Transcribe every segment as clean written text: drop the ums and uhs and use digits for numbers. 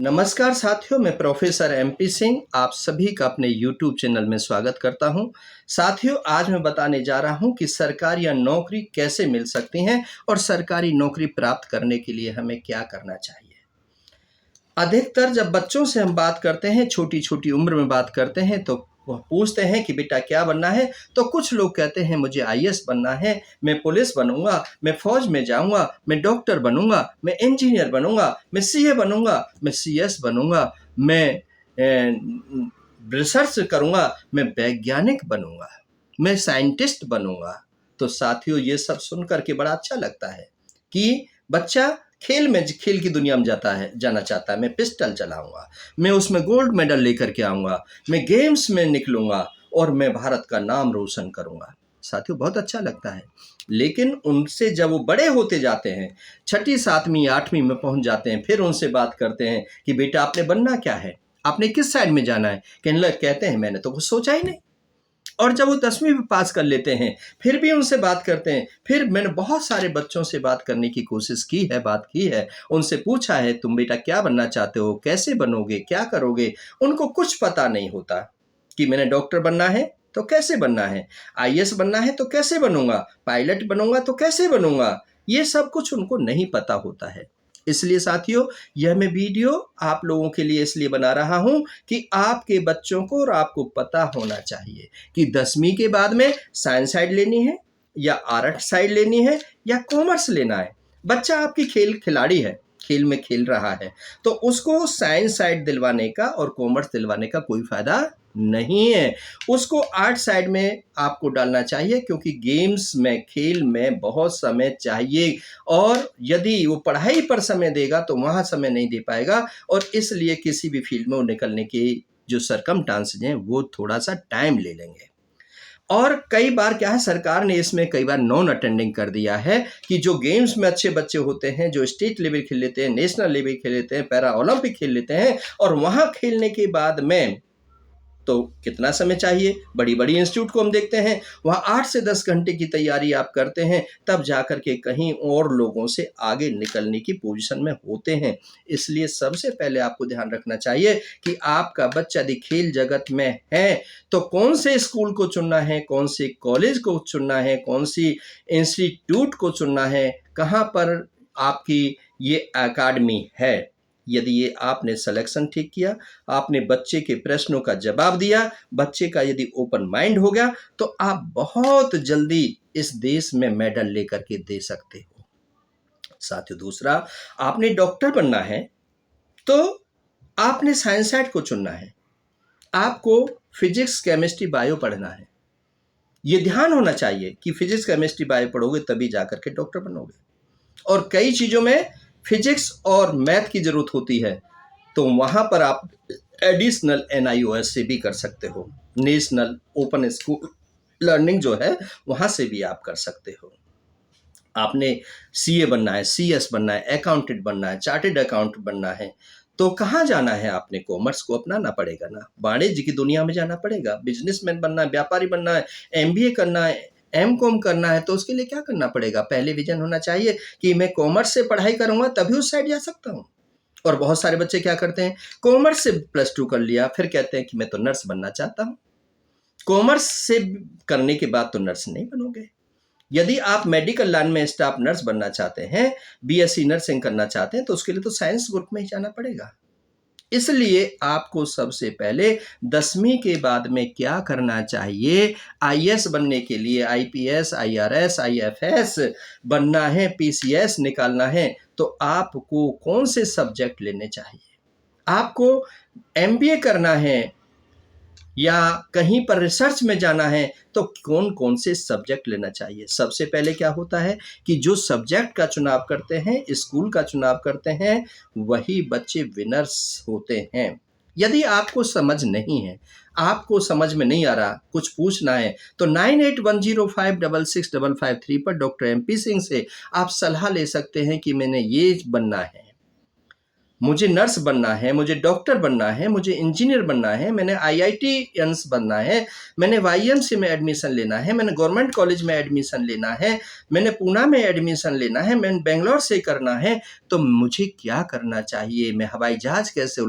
नमस्कार साथियों, मैं प्रोफेसर एमपी सिंह आप सभी का अपने YouTube चैनल में स्वागत करता हूं। साथियों, आज मैं बताने जा रहा हूं कि सरकारी या नौकरी कैसे मिल सकती हैं और सरकारी नौकरी प्राप्त करने के लिए हमें क्या करना चाहिए। अधिकतर जब बच्चों से हम बात करते हैं, छोटी-छोटी उम्र में बात करते हैं, तो वह पूछते हैं कि बेटा क्या बनना है? तो कुछ लोग कहते हैं मुझे आईएएस बनना है, मैं पुलिस बनूँगा, मैं फ़ौज में जाऊँगा, मैं डॉक्टर बनूँगा, मैं इंजीनियर बनूँगा, मैं सीए बनूँगा, मैं सीएस बनूँगा, मैं रिसर्च करूँगा, मैं वैज्ञानिक बनूँगा, मैं साइंटिस्ट बनूँगा। तो साथियों, ये सब सुन कर के बड़ा अच्छा लगता है कि बच्चा खेल की दुनिया में जाना चाहता है। मैं पिस्टल चलाऊँगा, मैं उसमें गोल्ड मेडल लेकर के आऊँगा, मैं गेम्स में निकलूँगा और मैं भारत का नाम रोशन करूँगा। साथियों, बहुत अच्छा लगता है। लेकिन उनसे जब वो बड़े होते जाते हैं, छठी, 7वीं, 8वीं में पहुँच जाते हैं, फिर उनसे बात करते हैं कि बेटा आपने बनना क्या है? आपने किस साइड में जाना है? कहते हैं मैंने तो कुछ सोचा ही नहीं। और जब वो 10वीं भी पास कर लेते हैं, फिर भी उनसे बात करते हैं। फिर मैंने बहुत सारे बच्चों से बात करने की कोशिश की है, बात की है। उनसे पूछा है, तुम बेटा क्या बनना चाहते हो? कैसे बनोगे? क्या करोगे? उनको कुछ पता नहीं होता कि मैंने डॉक्टर बनना है, तो कैसे बनना है? आईएएस बनना है, तो कैसे बनूँगा? पायलट बनूँगा, तो कैसे बनूँगा? ये सब कुछ उनको नहीं पता होता है। इसलिए साथियों, यह मैं वीडियो आप लोगों के लिए इसलिए बना रहा हूं कि आपके बच्चों को और आपको पता होना चाहिए कि 10वीं के बाद में साइंस साइड लेनी है या आर्ट साइड लेनी है या कॉमर्स लेना है। बच्चा आपकी खेल खिलाड़ी है, खेल में खेल रहा है, तो उसको साइंस साइड दिलवाने का और कॉमर्स दिलवाने का कोई फायदा नहीं है। उसको आर्ट साइड में आपको डालना चाहिए, क्योंकि गेम्स में, खेल में बहुत समय चाहिए और यदि वो पढ़ाई पर समय देगा तो वहाँ समय नहीं दे पाएगा और इसलिए किसी भी फील्ड में वो निकलने की जो सर्कमस्टांसेस हैं वो थोड़ा-सा टाइम ले लेंगे। और कई बार क्या है, सरकार ने इसमें कई बार नॉन अटेंडिंग कर दिया है कि जो गेम्स में अच्छे बच्चे होते हैं, जो स्टेट लेवल खेल लेते हैं, नेशनल लेवल खेल लेते हैं, पैरा ओलंपिक खेल लेते हैं और वहाँ खेलने के बाद में तो कितना समय चाहिए? बड़ी-बड़ी इंस्टीट्यूट को हम देखते हैं, वहाँ 8 से 10 घंटे की तैयारी आप करते हैं, तब जाकर के कहीं और लोगों से आगे निकलने की पोज़ीशन में होते हैं। इसलिए सबसे पहले आपको ध्यान रखना चाहिए कि आपका बच्चा यदि खेल जगत में है, तो कौन से स्कूल को चुनना है, कौन से कॉलेज को चुनना है, कौन-सी इंस्टीट्यूट को चुनना है, कहाँ पर आपकी ये अकादमी है। यदि ये आपने सिलेक्शन ठीक किया, आपने बच्चे के प्रश्नों का जवाब दिया, बच्चे का यदि ओपन माइंड हो गया, तो आप बहुत जल्दी इस देश में मेडल लेकर के दे सकते हो। साथियों, दूसरा, आपने डॉक्टर बनना है, तो आपने साइंस साइड को चुनना है। आपको फिजिक्स, केमिस्ट्री, बायो पढ़ना है। ये ध्यान होना चाहिए कि फिजिक्स, केमिस्ट्री, बायो पढ़ोगे तभी जाकर के डॉक्टर बनोगे। और कई चीज़ों में फिजिक्स और मैथ की ज़रूरत होती है, तो वहाँ पर आप एडिशनल एनआईओएस से भी कर सकते हो। नेशनल ओपन स्कूल लर्निंग जो है, वहाँ से भी आप कर सकते हो। आपने सीए बनना है, सीएस बनना है, अकाउंटेंट बनना है, चार्टर्ड अकाउंटेंट बनना है, तो कहाँ जाना है? आपने कॉमर्स को अपनाना पड़ेगा ना, वाणिज्य की दुनिया में जाना पड़ेगा। बिजनेसमैन बनना है, व्यापारी बनना है, एमबीए करना है, एमकॉम करना है, तो उसके लिए क्या करना पड़ेगा? पहले विज़न होना चाहिए कि मैं कॉमर्स से पढ़ाई करूँगा तभी उस साइड जा सकता हूँ। और बहुत सारे बच्चे क्या करते हैं, कॉमर्स से +2 कर लिया, फिर कहते हैं कि मैं तो नर्स बनना चाहता हूँ। कॉमर्स से करने के बाद तो नर्स नहीं बनोगे। यदि आप मेडिकल लाइन में स्टाफ नर्स बनना चाहते हैं, बीएससी नर्सिंग करना चाहते हैं, तो उसके लिए तो साइंस ग्रुप में ही जाना पड़ेगा। इसलिए आपको सबसे पहले 10वीं के बाद में क्या करना चाहिए? आईएएस बनने के लिए, आईपीएस, आईआरएस, आईएफएस बनना है, पीसीएस निकालना है, तो आपको कौन से सब्जेक्ट लेने चाहिए? आपको एमबीए करना है या कहीं पर रिसर्च में जाना है, तो कौन-कौन से सब्जेक्ट लेना चाहिए? सबसे पहले क्या होता है कि जो सब्जेक्ट का चुनाव करते हैं, स्कूल का चुनाव करते हैं, वही बच्चे विनर्स होते हैं। यदि आपको समझ नहीं है, आपको समझ में नहीं आ रहा, कुछ पूछना है, तो 9810566553 पर डॉक्टर एमपी सिंह से आप सलाह ले सकते हैं कि मैंने ये बनना है। मुझे नर्स बनना है, मुझे डॉक्टर बनना है, मुझे इंजीनियर बनना है, मैंने आईआईटीएंस बनना है, मैंने वाईएमसी में एडमिशन लेना है, मैंने गवर्नमेंट कॉलेज में एडमिशन लेना है, मैंने पूना में एडमिशन लेना है, मैंने बेंगलोर से करना है, तो मुझे क्या करना चाहिए? मैं हवाई जहाज कैसे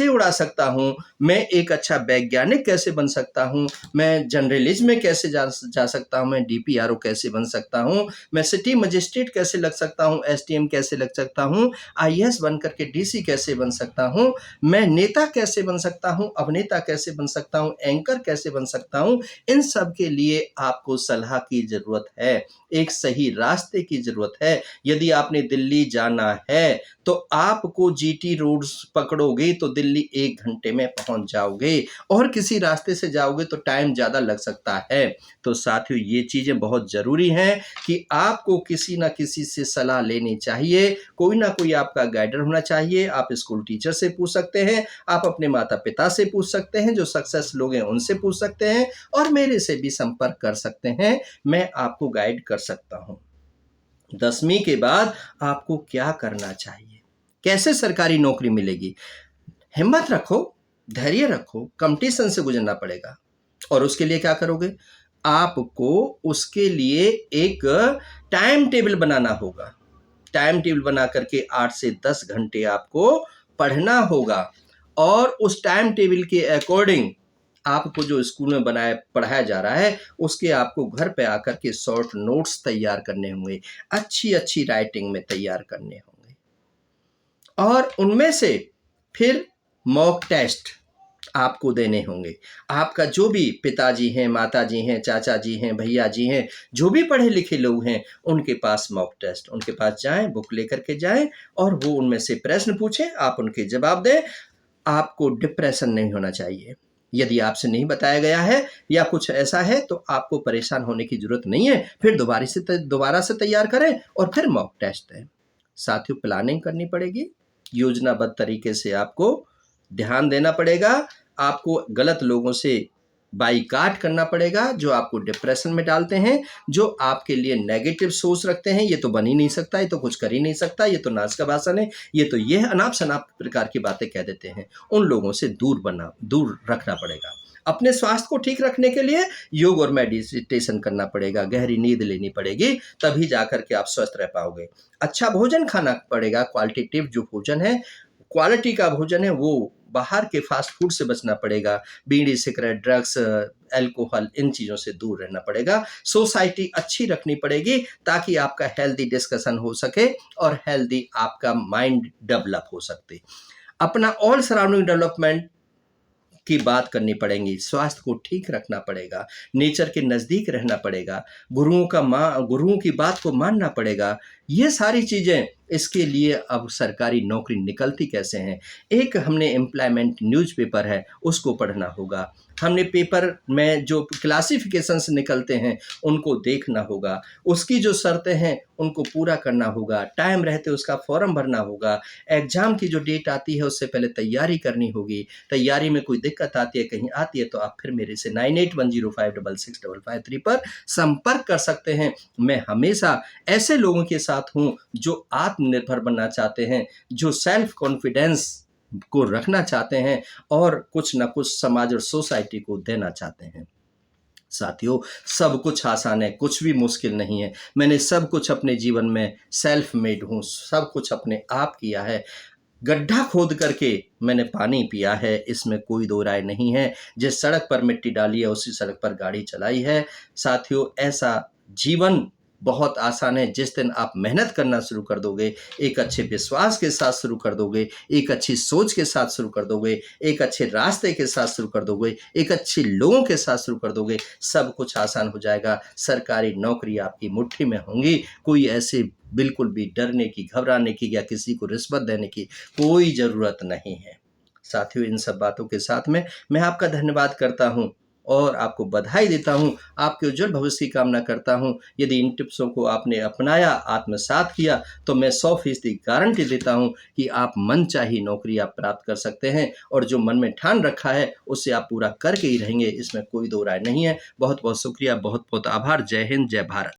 उड़ा सकता हूँ? मैं एक अच्छा वैज्ञानिक कैसे बन सकता हूँ? मैं जर्नलिज्म में कैसे जा सकता हूँ? मैं डीपीआरओ कैसे बन सकता हूँ? मैं सिटी मजिस्ट्रेट कैसे लग सकता हूँ? एसडीएम कैसे लग सकता हूँ? आईएएस बन करके डीसी कैसे बन सकता हूँ? मैं नेता कैसे बन सकता हूँ? अभिनेता कैसे बन सकता हूँ? एंकर कैसे बन सकता हूँ? इन सब के लिए आपको सलाह की ज़रूरत है, एक सही रास्ते की ज़रूरत है। यदि आपने दिल्ली जाना है, तो आपको जीटी रोड्स पकड़ोगे तो दिल्ली 1 घंटे में पहुँच जाओगे, और किसी रास्ते से जाओगे तो टाइम ज़्यादा लग सकता है। तो साथियों, ये चीज़ें बहुत ज़रूरी हैं कि आपको किसी न किसी से सलाह लेनी चाहिए। कोई ना कोई आपका गाइडर होना चाहिए। आप स्कूल टीचर से पूछ सकते हैं, आप अपने माता-पिता से पूछ सकते हैं, जो सक्सेस लोग हैं उनसे पूछ सकते हैं, और मेरे से भी संपर्क कर सकते हैं। मैं आपको गाइड कर सकता हूँ। 10वीं के बाद आपको क्या करना चाहिए? कैसे सरकारी नौकरी मिलेगी? हिम्मत रखो, धैर्य रखो, कॉम्पिटिशन से गुजरना पड़ेगा। और उसके लिए क्या करोगे? आपको उसके लिए एक टाइम टेबल बनाना होगा। टाइम टेबल बना करके 8 से 10 घंटे आपको पढ़ना होगा, और उस टाइम टेबल के अकॉर्डिंग आपको जो स्कूल में पढ़ाया जा रहा है, उसके आपको घर पे आकर के शॉर्ट नोट्स तैयार करने होंगे, अच्छी राइटिंग में तैयार करने होंगे, और उनमें से फिर मॉक टेस्ट आपको देने होंगे। आपका जो भी पिताजी हैं, माताजी हैं, चाचा जी हैं, भैया जी हैं, जो भी पढ़े लिखे लोग हैं, उनके पास मॉक टेस्ट, उनके पास जाएँ, बुक लेकर के जाएँ, और वो उनमें से प्रश्न पूछें, आप उनके जवाब दें। आपको डिप्रेशन नहीं होना चाहिए। यदि आपसे नहीं बताया गया है या कुछ ऐसा है, तो आपको परेशान होने की ज़रूरत नहीं है। फिर दोबारा से तैयार करें और फिर मॉक टेस्ट दें। साथियों, प्लानिंग करनी पड़ेगी, योजनाबद्ध तरीके से आपको ध्यान देना पड़ेगा। आपको गलत लोगों से बाइकाट करना पड़ेगा, जो आपको डिप्रेशन में डालते हैं, जो आपके लिए नेगेटिव सोच रखते हैं। ये तो बन ही नहीं सकता, ये तो कुछ कर ही नहीं सकता, ये तो नाच का भाषण है, ये तो ये अनाप-शनाप प्रकार की बातें कह देते हैं। उन लोगों से दूर रखना पड़ेगा। अपने स्वास्थ्य को ठीक रखने के लिए योग और मेडिटेशन करना पड़ेगा, गहरी नींद लेनी पड़ेगी, तभी जाकर के आप स्वस्थ रह पाओगे। अच्छा भोजन खाना पड़ेगा, क्वालिटेटिव जो भोजन है, क्वालिटी का भोजन है, वो बाहर के फास्ट फूड से बचना पड़ेगा। बीड़ी, सिगरेट, ड्रग्स, अल्कोहल, इन चीज़ों से दूर रहना पड़ेगा। सोसाइटी अच्छी रखनी पड़ेगी, ताकि आपका हेल्दी डिस्कशन हो सके और हेल्दी आपका माइंड डेवलप हो सकते। अपना ऑल सराउंडिंग डेवलपमेंट की बात करनी पड़ेगी, स्वास्थ्य को ठीक रखना पड़ेगा, नेचर के नज़दीक रहना पड़ेगा, गुरुओं की बात को मानना पड़ेगा। ये सारी चीज़ें, इसके लिए अब सरकारी नौकरी निकलती कैसे हैं? एक हमने एम्प्लॉयमेंट न्यूज़पेपर है, उसको पढ़ना होगा। हमने पेपर में जो क्लासिफिकेशंस निकलते हैं, उनको देखना होगा। उसकी जो शर्तें हैं, उनको पूरा करना होगा। टाइम रहते उसका फॉर्म भरना होगा। एग्ज़ाम की जो डेट आती है, उससे पहले तैयारी करनी होगी। तैयारी में कोई दिक्कत आती है, कहीं आती है, तो आप फिर मेरे से 9810566553 पर संपर्क कर सकते हैं। मैं हमेशा ऐसे लोगों के साथ हूँ, जो आत्मनिर्भर बनना चाहते हैं, जो सेल्फ कॉन्फिडेंस को रखना चाहते हैं, और कुछ न कुछ समाज और सोसाइटी को देना चाहते हैं। साथियों, सब कुछ आसान है, कुछ भी मुश्किल नहीं है। मैंने सब कुछ अपने जीवन में सेल्फ मेड हूँ, सब कुछ अपने आप किया है। गड्ढा खोद करके मैंने पानी पिया है, इसमें कोई दो राय नहीं है। जिस सड़क पर मिट्टी डाली है, उसी सड़क पर गाड़ी चलाई है। साथियों, ऐसा जीवन बहुत आसान है। जिस दिन आप मेहनत करना शुरू कर दोगे, एक अच्छे विश्वास के साथ शुरू कर दोगे, एक अच्छी सोच के साथ शुरू कर दोगे, एक अच्छे रास्ते के साथ शुरू कर दोगे, एक अच्छे लोगों के साथ शुरू कर दोगे, सब कुछ आसान हो जाएगा। सरकारी नौकरी आपकी मुट्ठी में होंगी। कोई ऐसे बिल्कुल भी डरने की, घबराने की या किसी को रिश्वत देने की कोई ज़रूरत नहीं है। साथियों, इन सब बातों के साथ में मैं आपका धन्यवाद करता हूँ और आपको बधाई देता हूँ। आपके उज्जवल भविष्य की कामना करता हूँ। यदि इन टिप्सों को आपने अपनाया, आत्मसात किया, तो मैं 100% गारंटी देता हूँ कि आप मनचाही नौकरी आप प्राप्त कर सकते हैं, और जो मन में ठान रखा है, उसे आप पूरा करके ही रहेंगे, इसमें कोई दो राय नहीं है। बहुत बहुत शुक्रिया, बहुत बहुत आभार। जय हिंद, जय भारत।